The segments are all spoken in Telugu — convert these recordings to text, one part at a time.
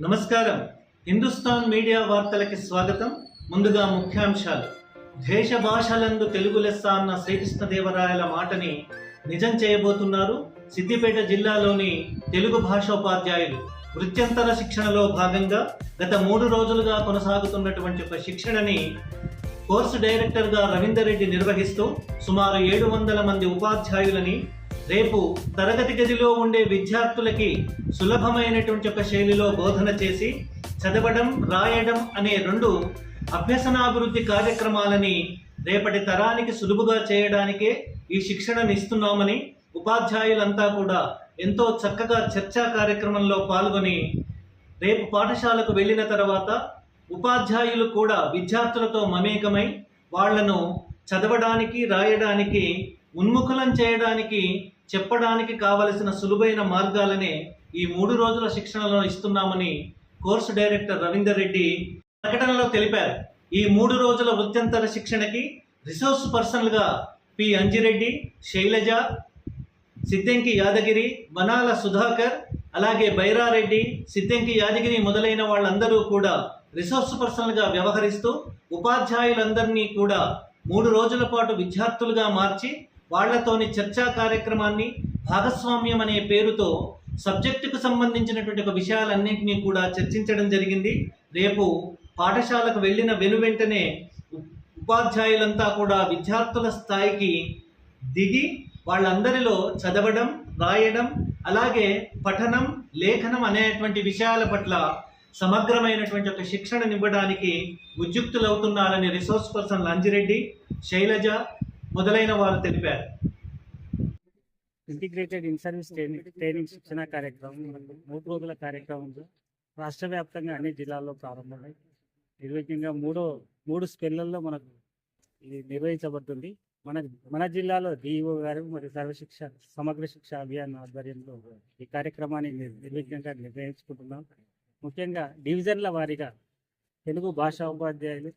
నమస్కారం. హిందుస్థాన్ మీడియా వార్తలకి స్వాగతం. ముందుగా ముఖ్యాంశాలు. దేశ భాషలందు తెలుగు లెస్స అన్న శ్రీకృష్ణదేవరాయల మాటని నిజం చేయబోతున్నారు సిద్దిపేట జిల్లాలోని తెలుగు భాషోపాధ్యాయులు. వృత్యంతర శిక్షణలో భాగంగా గత 3 రోజులుగా కొనసాగుతున్నటువంటి ఒక శిక్షణని కోర్సు డైరెక్టర్గా రవీందర్ రెడ్డి నిర్వహిస్తూ సుమారు 700 మంది ఉపాధ్యాయులని రేపు తరగతి గదిలో ఉండే విద్యార్థులకి సులభమైనటువంటి ఒక శైలిలో బోధన చేసి చదవడం, రాయడం అనే 2 అభ్యసనాభివృద్ధి కార్యక్రమాలని రేపటి తరానికి సులువుగా చేయడానికే ఈ శిక్షణను ఇస్తున్నామని ఉపాధ్యాయులంతా కూడా ఎంతో చక్కగా చర్చా కార్యక్రమంలో పాల్గొని రేపు పాఠశాలకు వెళ్ళిన తర్వాత ఉపాధ్యాయులు కూడా విద్యార్థులతో మమేకమై వాళ్లను చదవడానికి, రాయడానికి ఉన్ముఖులం చేయడానికి, చెప్పడానికి కావలసిన సులువైన మార్గాలనే ఈ 3 రోజుల శిక్షణలో ఇస్తున్నామని కోర్సు డైరెక్టర్ రవీందర్ రెడ్డి ప్రకటనలో తెలిపారు. ఈ 3 రోజుల వృత్యంతర శిక్షణకి రిసోర్స్ పర్సన్లుగా పి అంజిరెడ్డి, శైలజ, సిద్దంకి యాదగిరి, వనాల సుధాకర్, అలాగే బైరారెడ్డి, సిద్దంకి యాదగిరి మొదలైన వాళ్ళందరూ కూడా రిసోర్స్ పర్సన్లుగా వ్యవహరిస్తూ ఉపాధ్యాయులందరినీ కూడా 3 రోజుల పాటు విద్యార్థులుగా మార్చి వాళ్లతోని చర్చా కార్యక్రమాన్ని భాగస్వామ్యం అనే పేరుతో సబ్జెక్టుకు సంబంధించినటువంటి ఒక విషయాలన్నింటినీ కూడా చర్చించడం జరిగింది. రేపు పాఠశాలకు వెళ్ళిన వెనువెంటనే ఉపాధ్యాయులంతా కూడా విద్యార్థుల స్థాయికి దిగి వాళ్ళందరిలో చదవడం, రాయడం, అలాగే పఠనం, లేఖనం అనేటువంటి విషయాల పట్ల సమగ్రమైనటువంటి ఒక శిక్షణనివ్వడానికి ఉద్యుక్తులవుతున్నారని రిసోర్స్ పర్సన్ అంజిరెడ్డి, శైలజ మొదలైన వారు తెలిపారు. ఇంటిగ్రేటెడ్ ఇన్ సర్వీస్ ట్రైనింగ్ శిక్షణ కార్యక్రమం 3 రోజుల కార్యక్రమంలో రాష్ట్ర వ్యాప్తంగా అన్ని జిల్లాల్లో ప్రారంభమై నిర్వచనంగా మూడు స్పెల్లలో మనకు ఇది నిర్వహించబడుతుంది. మన జిల్లాలో డిఈఓ గారు మరియు సర్వశిక్ష సమగ్ర శిక్ష అభియాన్ ఆధ్వర్యంలో ఈ కార్యక్రమాన్ని నిర్వచనంగా నిర్వహించుకుంటున్నాం. ముఖ్యంగా డివిజన్ల వారీగా తెలుగు భాషా ఉపాధ్యాయులు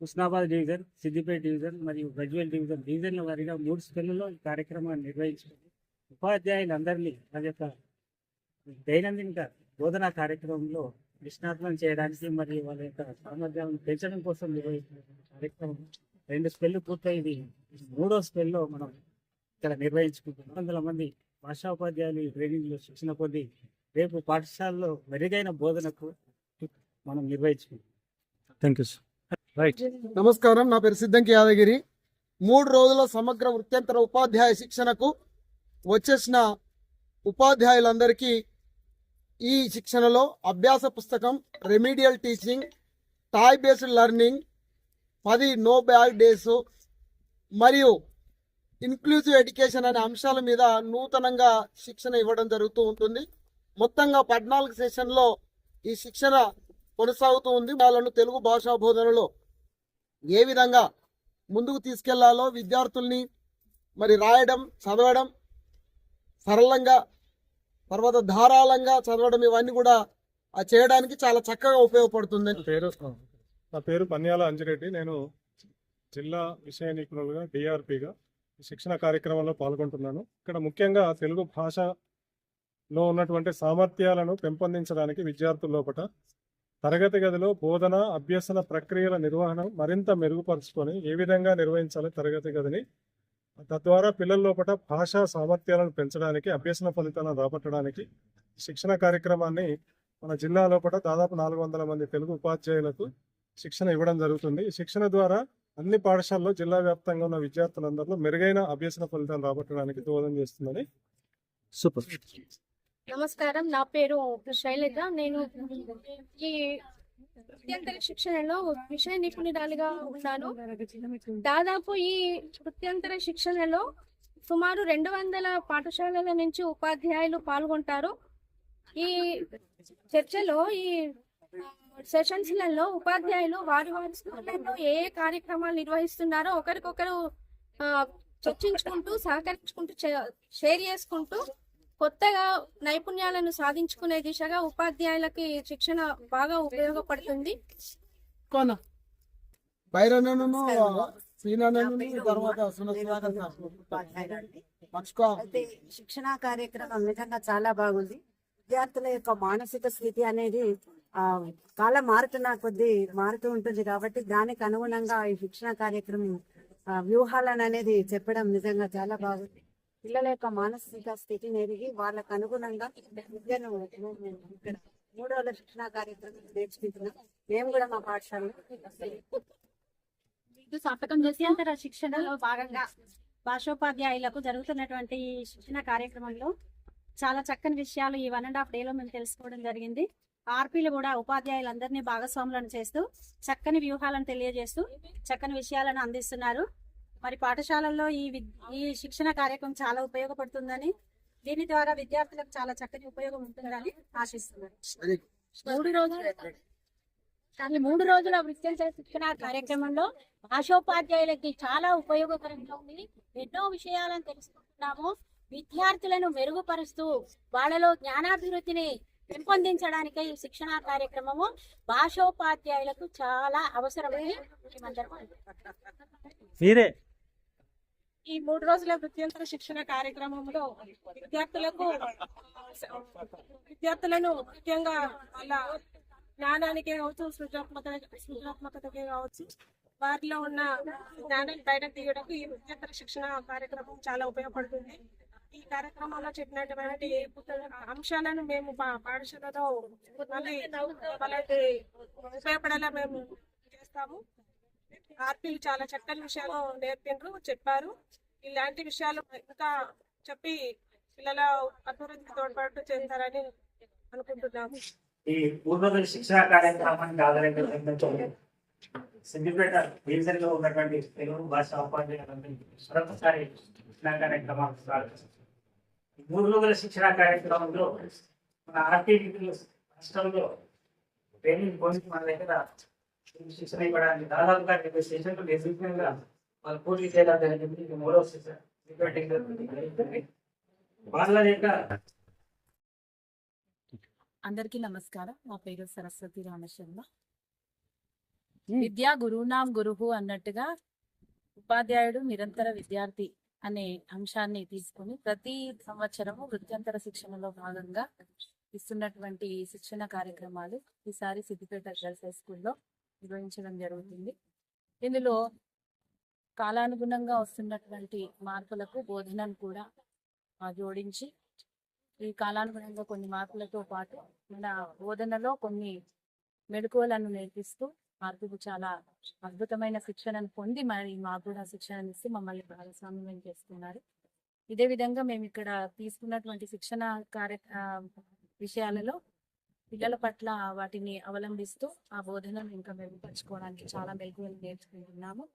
హుస్నాబాద్ డివిజన్, సిద్దిపేట డివిజన్ మరియు గజ్వేల్ డివిజన్ల వారీగా 3 స్పెల్లలో ఈ కార్యక్రమాన్ని నిర్వహించుకుంది. ఉపాధ్యాయులందరినీ వారి యొక్క దైనందిన బోధనా కార్యక్రమంలో నిష్ణాతులను చేయడానికి మరియు వాళ్ళ యొక్క సామర్థ్యాలను పెంచడం కోసం నిర్వహిస్తున్న కార్యక్రమం 2 స్పెల్లు పూర్తయింది. 3వ స్పెల్లో మనం ఇక్కడ నిర్వహించుకుంటున్నాం. 100 మంది భాషా ఉపాధ్యాయులు ఈ ట్రైనింగ్లో శిక్షణ పొంది రేపు పాఠశాలలో మెరుగైన బోధనకు మనం నిర్వహించుకుంటాం. Thank you sir. రైట్. నమస్కారం, నా పేరు సిద్దంకి యాదగిరి. 3 రోజుల సమగ్ర వృత్యంతర ఉపాధ్యాయ శిక్షణకు వచ్చేసిన ఉపాధ్యాయులందరికీ ఈ శిక్షణలో అభ్యాస పుస్తకం, remedial teaching, toy based learning, 10 no bag days మరియు ఇన్క్లూజివ్ ఎడ్యుకేషన్ అనే అంశాల మీద నూతనంగా శిక్షణ ఇవ్వడం జరుగుతూ ఉంటుంది. మొత్తంగా 14 సెషన్లో ఈ శిక్షణ కొనసాగుతూ ఉంది. వాళ్ళను తెలుగు భాషా బోధనలో ఏ విధంగా ముందుకు తీసుకెళ్లాలో, విద్యార్థుల్ని మరి రాయడం, చదవడం సరళంగా, తర్వాత ధారాళంగా చదవడం, ఇవన్నీ కూడా చేయడానికి చాలా చక్కగా ఉపయోగపడుతుంది. నా పేరు పన్యాల అంజిరెడ్డి. నేను జిల్లా విషయ నిపుణులుగా డిఆర్పిగా శిక్షణ కార్యక్రమంలో పాల్గొంటున్నాను. ఇక్కడ ముఖ్యంగా తెలుగు భాషలో ఉన్నటువంటి సామర్థ్యాలను పెంపొందించడానికి విద్యార్థుల లోపల తరగతి గదిలో బోధన, అభ్యసన ప్రక్రియల నిర్వహణ మరింత మెరుగుపరుచుకొని ఏ విధంగా నిర్వహించాలి తరగతి గదిని, తద్వారా పిల్లల లోపల భాషా సామర్థ్యాలను పెంచడానికి, అభ్యసన ఫలితాలను రాబట్టడానికి శిక్షణ కార్యక్రమాన్ని మన జిల్లా లోపల దాదాపు 400 మంది తెలుగు ఉపాధ్యాయులకు శిక్షణ ఇవ్వడం జరుగుతుంది. ఈ శిక్షణ ద్వారా అన్ని పాఠశాలలో జిల్లా వ్యాప్తంగా ఉన్న విద్యార్థులందరిలో మెరుగైన అభ్యసన ఫలితాలు రాబట్టడానికి దోహదం చేస్తుందని. సూపర్. నమస్కారం, నా పేరు శైలజ. నేను ఈ వృత్యంతర శిక్షణలో విషయ నిపుణురాలిగా ఉన్నాను. దాదాపు ఈ వృత్యంతర శిక్షణలో సుమారు 200 పాఠశాలల నుంచి ఉపాధ్యాయులు పాల్గొంటారు. ఈ చర్చలో, ఈ సెషన్స్లలో ఉపాధ్యాయులు వారి స్కూళ్ళలో ఏ కార్యక్రమాలు నిర్వహిస్తున్నారో ఒకరికొకరు చర్చించుకుంటూ, సహకరించుకుంటూ, షేర్ చేసుకుంటూ కొత్తగా నైపుణ్యాలను సాధించుకునే దిశగా ఉపాధ్యాయులకి శిక్షణ బాగా ఉపయోగపడుతుంది. శిక్షణా కార్యక్రమం నిజంగా చాలా బాగుంది. విద్యార్థుల యొక్క మానసిక స్థితి అనేది కాలం మారుతున్న కొద్దీ మారుతూ ఉంటుంది కాబట్టి దానికి అనుగుణంగా ఈ శిక్షణ కార్యక్రమం వ్యూహాలను అనేది చెప్పడం నిజంగా చాలా బాగుంది. పిల్లల యొక్క మానసిక స్థితిని ఎరిగి వాళ్ళకు అనుగుణంగా విద్యను ఇక్కడ 3 రోజుల శిక్షణ కార్యక్రమం నేర్చుకుంటున్నాం. మేము కూడా మా పాఠశాలలో సార్థకం చేసేంతర శిక్షణలో భాగంగా భాషోపాధ్యాయులకు జరుగుతున్నటువంటి ఈ శిక్షణ కార్యక్రమంలో చాలా చక్కని విషయాలు ఈ 1.5 డేలో మేము తెలుసుకోవడం జరిగింది. ఆర్పీలు కూడా ఉపాధ్యాయులందరినీ భాగస్వాములను చేస్తూ చక్కని వ్యూహాలను తెలియజేస్తూ చక్కని విషయాలను అందిస్తున్నారు. మరి పాఠశాలల్లో ఈ శిక్షణ కార్యక్రమం చాలా ఉపయోగపడుతుందని, దీని ద్వారా విద్యార్థులకు చాలా చక్కని ఉపయోగం ఉంటుందని ఆశిస్తున్నారు. 3 రోజుల వృత్యంతర శిక్షణ కార్యక్రమంలో భాషోపాధ్యాయులకి చాలా ఉపయోగకరంగా ఉంది. ఎన్నో విషయాలను తెలుసుకుంటున్నాము. విద్యార్థులను మెరుగుపరుస్తూ వాళ్ళలో జ్ఞానాభివృద్ధిని పెంపొందించడానికి ఈ శిక్షణ కార్యక్రమము భాషోపాధ్యాయులకు చాలా అవసరమని మేమందరం మీరే ఈ 3 రోజుల వృత్యంతర శిక్షణ కార్యక్రమంలో విద్యార్థులను ముఖ్యంగా వాళ్ళ జ్ఞానానికి కావచ్చు, సృజనాత్మకతకి కావచ్చు, వారిలో ఉన్న జ్ఞానాన్ని బయటకు తీయడానికి ఈ వృత్యంతర శిక్షణ కార్యక్రమం చాలా ఉపయోగపడుతుంది. ఈ కార్యక్రమంలో చెప్పినటువంటి అంశాలను మేము పాఠశాలలో మళ్ళీ వాళ్ళకి ఉపయోగపడేలా మేము చేస్తాము. ఆర్పీలు చాలా చక్కని విషయాలు చెప్పారు. ఇలాంటి విషయాలు ఇంకా చెప్పి పిల్లల అభివృద్ధికి తోడ్పాటు చేస్తారని అనుకుంటున్నాము. ఈ 3 రోజుల శిక్షణ కార్యక్రమానికి ఆధారంగా సిద్దిపేట డివిజన్ లో ఉన్నటువంటి తెలుగు భాష ఉపాధ్యాయులందరికీ మరొకసారి శిక్షణ కార్యక్రమానికి స్వాగతం. 3 రోజుల శిక్షణ కార్యక్రమంలో మన ఆర్టీడీ రాష్ట్రంలో ట్రైనింగ్ పొంది మన దగ్గర శిక్షణ ఇవ్వడానికి దాదాపుగా 20 స్టేషన్లు నిర్విఘ్నంగా వాళ్ళు పూర్తి చేయడం జరిగింది. ఇది 3వ సెషన్. వాళ్ళ యొక్క అందరికీ నమస్కారం. నా పేరు సరస్వతి రామశర్మ. విద్యా గురునాం గురుహు అన్నట్టుగా ఉపాధ్యాయుడు నిరంతర విద్యార్థి అనే అంశాన్ని తీసుకుని ప్రతి సంవత్సరము వృత్యంతర శిక్షణలో భాగంగా ఇస్తున్నటువంటి శిక్షణ కార్యక్రమాలు ఈసారి సిద్దిపేట గర్ల్స్ హై స్కూల్లో నిర్వహించడం జరుగుతుంది. ఇందులో కాలానుగుణంగా వస్తున్నటువంటి మార్పులకు బోధనను కూడా జోడించి ఈ కాలానుగుణంగా కొన్ని మార్పులతో పాటు మన బోధనలో కొన్ని మెళకువలను నేర్పిస్తూ మార్పుకు చాలా అద్భుతమైన శిక్షణను పొంది మరి మాకు కూడా శిక్షణ ఇస్తూ మమ్మల్ని భాగస్వామ్యం చేస్తున్నారు. ఇదే విధంగా మేము ఇక్కడ తీసుకున్నటువంటి శిక్షణ విషయాలలో పిల్లల పట్ల వాటిని అవలంబిస్తూ ఆ బోధనను ఇంకా మెరుగుపరచుకోవడానికి చాలా మెళకువలు నేర్చుకుంటున్నాము.